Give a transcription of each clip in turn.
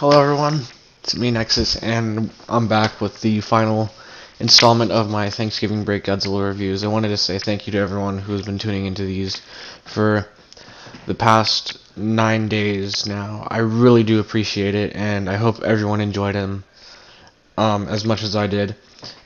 Hello everyone, it's me Nexus, and I'm back with the final installment of my Thanksgiving break Godzilla reviews. I wanted to say thank you to everyone who's been tuning into these for the past 9 days now. I really do appreciate it, and I hope everyone enjoyed them as much as I did.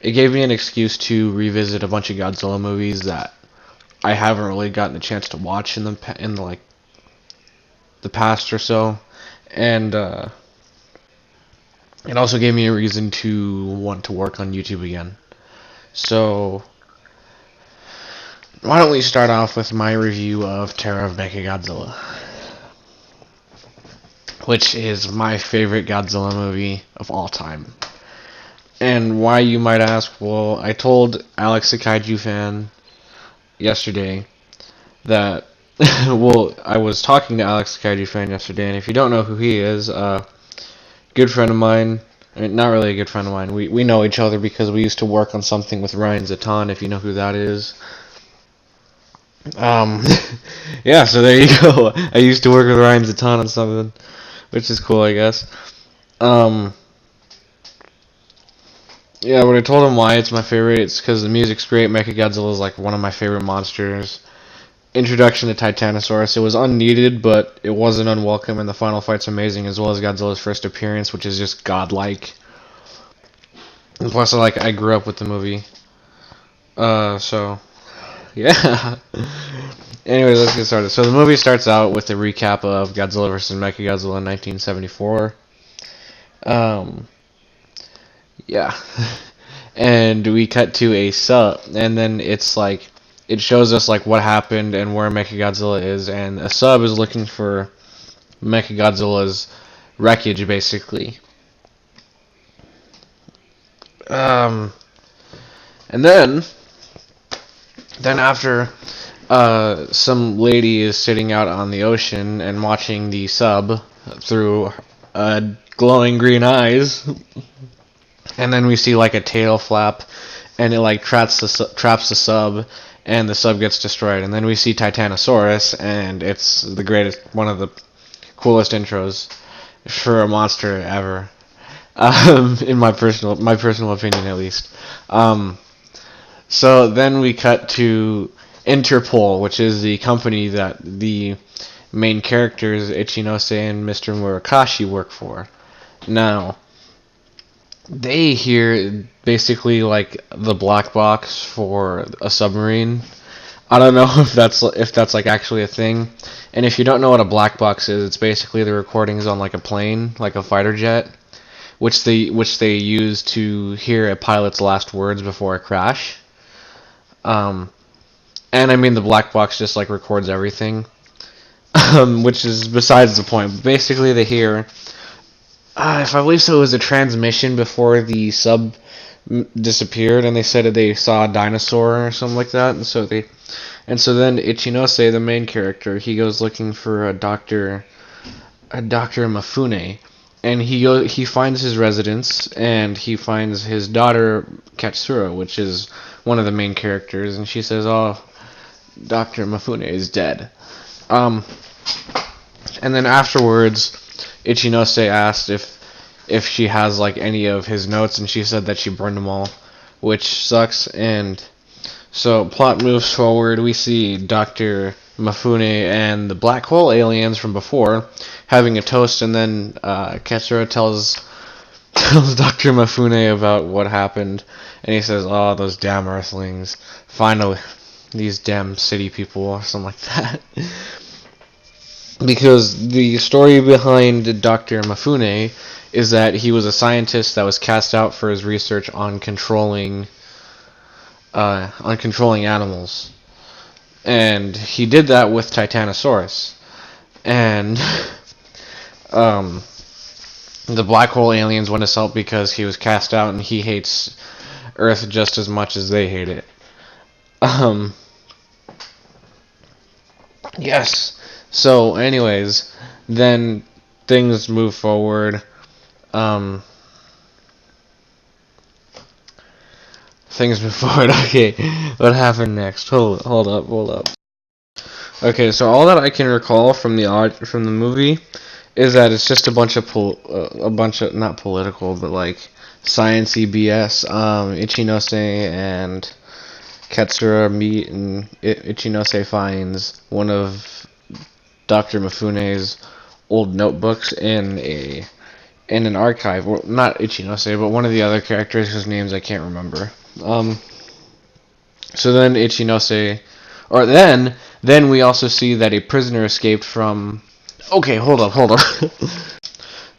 It gave me an excuse to revisit a bunch of Godzilla movies that I haven't really gotten a chance to watch in the past or so, and it also gave me a reason to want to work on YouTube again. So, why don't we start off with my review of Terror of Mechagodzilla, which is my favorite Godzilla movie of all time. And why, you might ask? Well, I told Alex the Kaiju fan yesterday that well, I was talking to Alex the Kaiju fan yesterday, and if you don't know who he is, good friend of mine. I mean, not really a good friend of mine. We know each other because we used to work on something with Ryan Zaton, if you know who that is. Yeah, so there you go. I used to work with Ryan Zaton on something, which is cool, I guess. Yeah, when I told him why it's my favorite, it's because the music's great. Mechagodzilla is like one of my favorite monsters. Introduction to Titanosaurus, it was unneeded, but it wasn't unwelcome, and the final fight's amazing, as well as Godzilla's first appearance, which is just godlike. And plus, I grew up with the movie. So, yeah. Anyways, let's get started. So the movie starts out with a recap of Godzilla vs. Mechagodzilla in 1974. Yeah. And we cut to a sub, and then it's like, it shows us like what happened and where Mechagodzilla is, and a sub is looking for Mechagodzilla's wreckage, basically. And then after some lady is sitting out on the ocean and watching the sub through glowing green eyes, and then we see like a tail flap, and it like traps the sub, and the sub gets destroyed. And then we see Titanosaurus, and it's the greatest, one of the coolest intros for a monster ever, in my personal opinion, at least. So then we cut to Interpol, which is the company that the main characters Ichinose and Mr. Murakashi work for. Now, they hear basically like the black box for a submarine. I don't know if that's like actually a thing. And if you don't know what a black box is, it's basically the recordings on like a plane, like a fighter jet, which they use to hear a pilot's last words before a crash. And I mean, the black box just like records everything, which is besides the point. But basically, they hear. If I believe so, it was a transmission before the sub disappeared, and they said that they saw a dinosaur or something like that, and so then Ichinose, the main character, he goes looking for a Dr. Mifune, and he finds his residence, and he finds his daughter Katsura, which is one of the main characters, and she says, "Oh, Dr. Mifune is dead." And then afterwards, Ichinose asked if she has like any of his notes, and she said that she burned them all, which sucks. And so plot moves forward. We see Dr. Mifune and the black hole aliens from before having a toast, and then Katsura tells Dr. Mifune about what happened, and he says, "Oh, those damn Earthlings! Finally, these damn city people," or something like that. Because the story behind Dr. Mifune is that he was a scientist that was cast out for his research on controlling animals, and he did that with Titanosaurus. And the black hole aliens want his help because he was cast out, and he hates Earth just as much as they hate it. Yes. So, anyways, then things move forward. Okay, what happened next? Hold up. Okay, so all that I can recall from the movie is that it's just a bunch of not political, but like sciencey BS. Ichinose and Katsura meet, and Ichinose finds one of Dr. Mifune's old notebooks in an archive. Well, not Ichinose, but one of the other characters whose names I can't remember. So then Ichinose, or then we also see that a prisoner escaped from. Okay, hold up.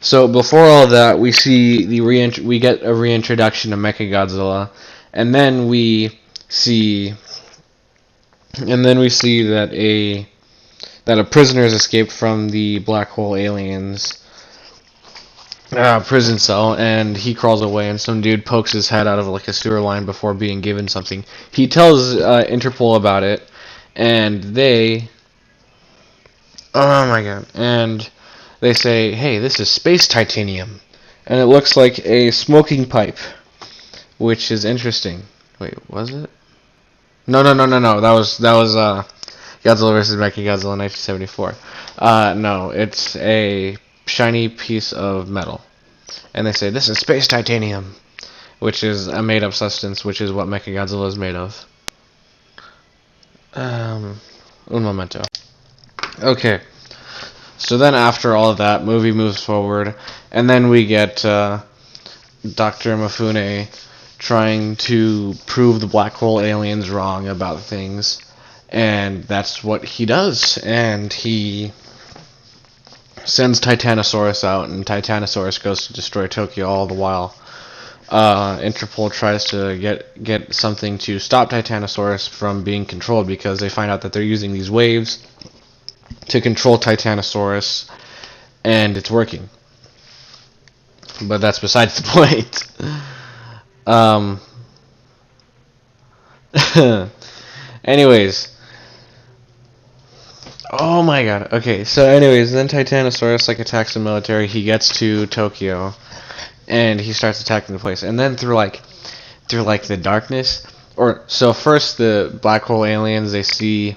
So before all that, we see we get a reintroduction of Mechagodzilla, and then we see that a prisoner has escaped from the black hole aliens prison cell, and he crawls away, and some dude pokes his head out of like a sewer line before being given something. He tells Interpol about it, and oh my god, and they say, hey, this is space titanium, and it looks like a smoking pipe, which is interesting. Wait, was it? No. That was Godzilla vs. Mechagodzilla in 1974. No, it's a shiny piece of metal, and they say this is space titanium, which is a made-up substance, which is what Mechagodzilla is made of. Un momento. Okay, so then after all of that, movie moves forward, and then we get Dr. Mifune trying to prove the black hole aliens wrong about things, and that's what he does, and he sends Titanosaurus out, and Titanosaurus goes to destroy Tokyo. All the while Interpol tries to get something to stop Titanosaurus from being controlled, because they find out that they're using these waves to control Titanosaurus, and it's working. But that's besides the point. Anyways. Oh my god. Okay, so anyways, then Titanosaurus like attacks the military. He gets to Tokyo, and he starts attacking the place. And then through the darkness, so first the black hole aliens, they see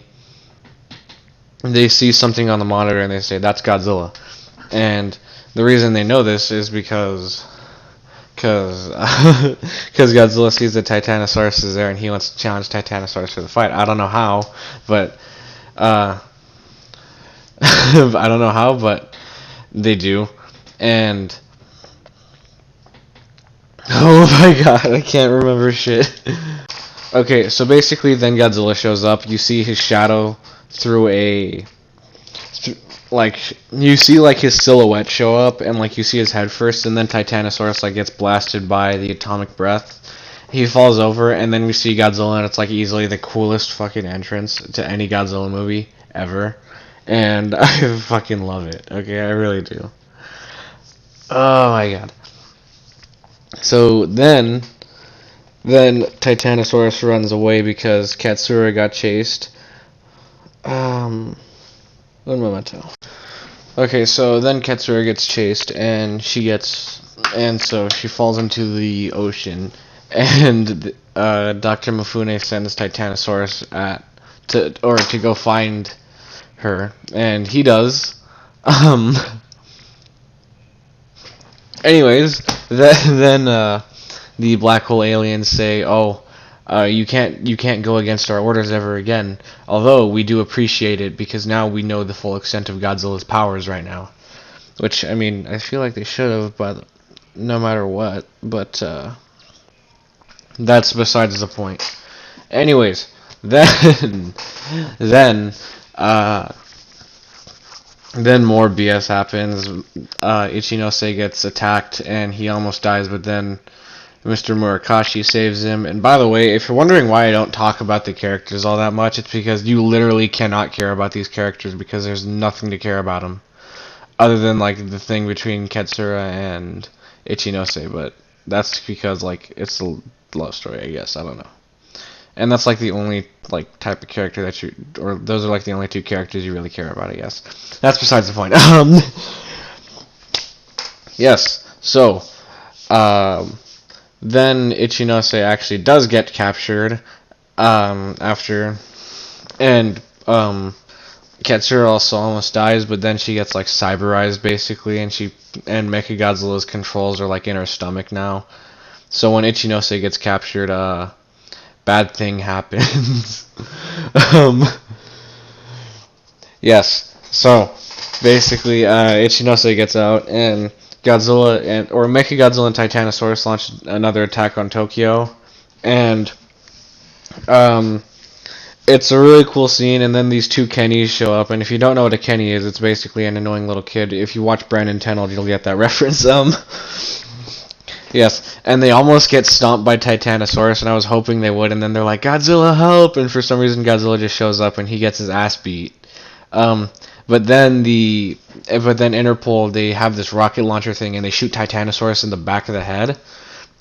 something on the monitor, and they say that's Godzilla. And the reason they know this is because Godzilla sees that Titanosaurus is there, and he wants to challenge Titanosaurus for the fight. I don't know how, but they do. And oh my god, I can't remember shit. Okay, so basically then Godzilla shows up. You see his shadow through you see like his silhouette show up, and like you see his head first, and then Titanosaurus like gets blasted by the atomic breath. He falls over, and then we see Godzilla, and it's like easily the coolest fucking entrance to any Godzilla movie ever. And I fucking love it. Okay, I really do. Oh my god. So then Titanosaurus runs away because Katsura got chased. Un momento. Okay, so then Katsura gets chased, and so she falls into the ocean, and Dr. Mifune sends Titanosaurus to go find her, and he does. Anyways, then the black hole aliens say, "Oh, you can't go against our orders ever again. Although we do appreciate it, because now we know the full extent of Godzilla's powers right now." Which, I mean, I feel like they should have, but no matter what. But that's besides the point. Anyways, then more BS happens. Ichinose gets attacked, and he almost dies, but then Mr. Murakashi saves him. And by the way, if you're wondering why I don't talk about the characters all that much, it's because you literally cannot care about these characters, because there's nothing to care about them. Other than, like, the thing between Katsura and Ichinose, but that's because, like, it's a love story, I guess. I don't know. And that's, like, the only, like, type of character that those are, like, the only two characters you really care about, I guess. That's besides the point. Yes, so, then Ichinose actually does get captured, after, and, Katsura also almost dies, but then she gets like cyberized basically, and Mechagodzilla's controls are like in her stomach now. So when Ichinose gets captured, bad thing happens. um, yes. So basically, Ichinose gets out, and Mechagodzilla and Titanosaurus launch another attack on Tokyo, and it's a really cool scene. And then these two Kennys show up, and if you don't know what a Kenny is, it's basically an annoying little kid. If you watch Brandon Tenold, you'll get that reference. Yes, and they almost get stomped by Titanosaurus, and I was hoping they would, and then they're like, Godzilla, help! And for some reason, Godzilla just shows up, and he gets his ass beat. But then Interpol, they have this rocket launcher thing, and they shoot Titanosaurus in the back of the head,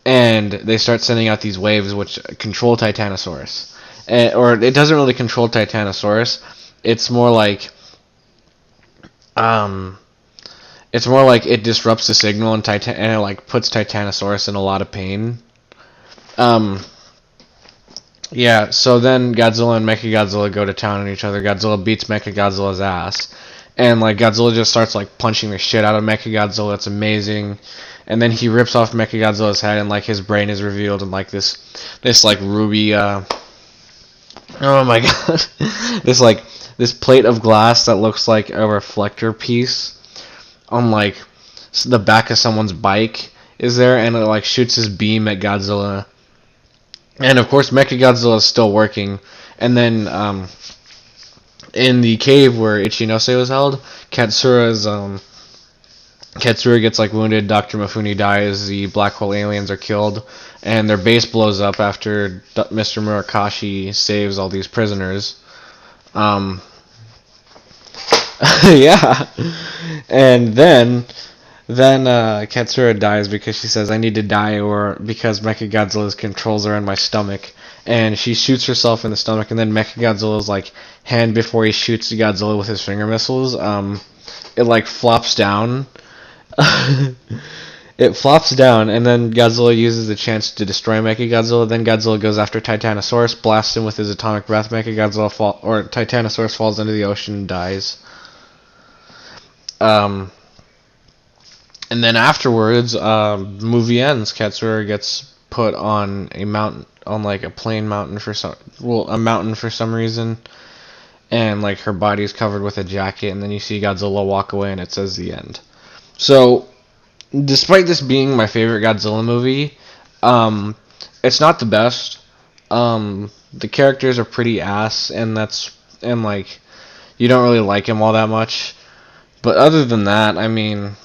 and they start sending out these waves which control Titanosaurus. Or it doesn't really control Titanosaurus. It's more like it disrupts the signal, and it like puts Titanosaurus in a lot of pain. Yeah, so then Godzilla and Mechagodzilla go to town on each other. Godzilla beats Mechagodzilla's ass, and like Godzilla just starts like punching the shit out of Mechagodzilla. It's amazing. And then he rips off Mechagodzilla's head, and like his brain is revealed, and like this like ruby oh my god. This plate of glass that looks like a reflector piece on like the back of someone's bike is there, and it like shoots his beam at Godzilla. And of course Mechagodzilla is still working. And then in the cave where Ichinose was held, Katsura gets like wounded, Dr. Mifune dies, the black hole aliens are killed, and their base blows up after Mr. Murakashi saves all these prisoners. Yeah. And then Katsura dies because she says, I need to die, or because Mechagodzilla's controls are in my stomach. And she shoots herself in the stomach, and then Mechagodzilla's like hand, before he shoots Godzilla with his finger missiles, it like flops down. It flops down, and then Godzilla uses the chance to destroy Mechagodzilla. Then Godzilla goes after Titanosaurus, blasts him with his atomic breath. Titanosaurus falls into the ocean and dies. And then afterwards, the movie ends. Katsura gets put on a mountain, on like a plain mountain a mountain for some reason, and like her body's covered with a jacket. And then you see Godzilla walk away, and it says the end. So, despite this being my favorite Godzilla movie, it's not the best. The characters are pretty ass, and like you don't really like him all that much. But other than that, I mean,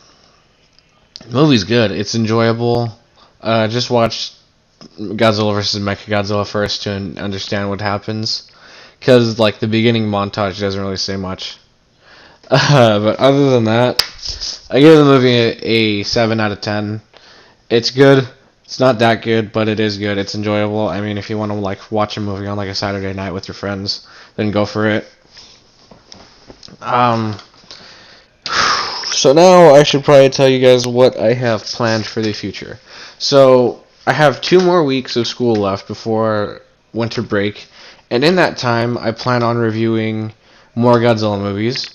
the movie's good. It's enjoyable. Just watch Godzilla vs. Mechagodzilla first to understand what happens, because like the beginning montage doesn't really say much. But other than that, I give the movie a 7 out of 10. It's good. It's not that good, but it is good. It's enjoyable. I mean, if you want to like watch a movie on like a Saturday night with your friends, then go for it. So now I should probably tell you guys what I have planned for the future. So I have 2 more weeks of school left before winter break, and in that time I plan on reviewing more Godzilla movies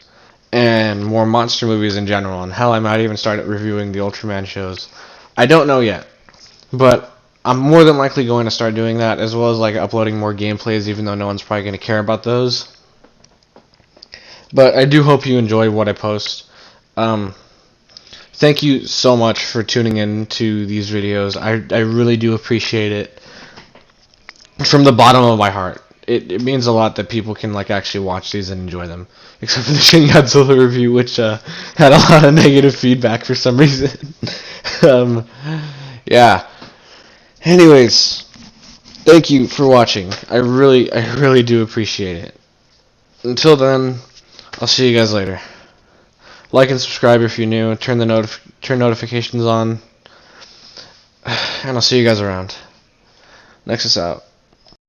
and more monster movies in general, and hell, I might even start reviewing the Ultraman shows. I don't know yet, but I'm more than likely going to start doing that, as well as like uploading more gameplays, even though no one's probably going to care about those. But I do hope you enjoy what I post. Thank you so much for tuning in to these videos. I really do appreciate it from the bottom of my heart. It means a lot that people can like actually watch these and enjoy them. Except for the Shin Godzilla review, which had a lot of negative feedback for some reason. Yeah. Anyways, thank you for watching. I really do appreciate it. Until then, I'll see you guys later. Like and subscribe if you're new. Turn notifications on. And I'll see you guys around. Next is out.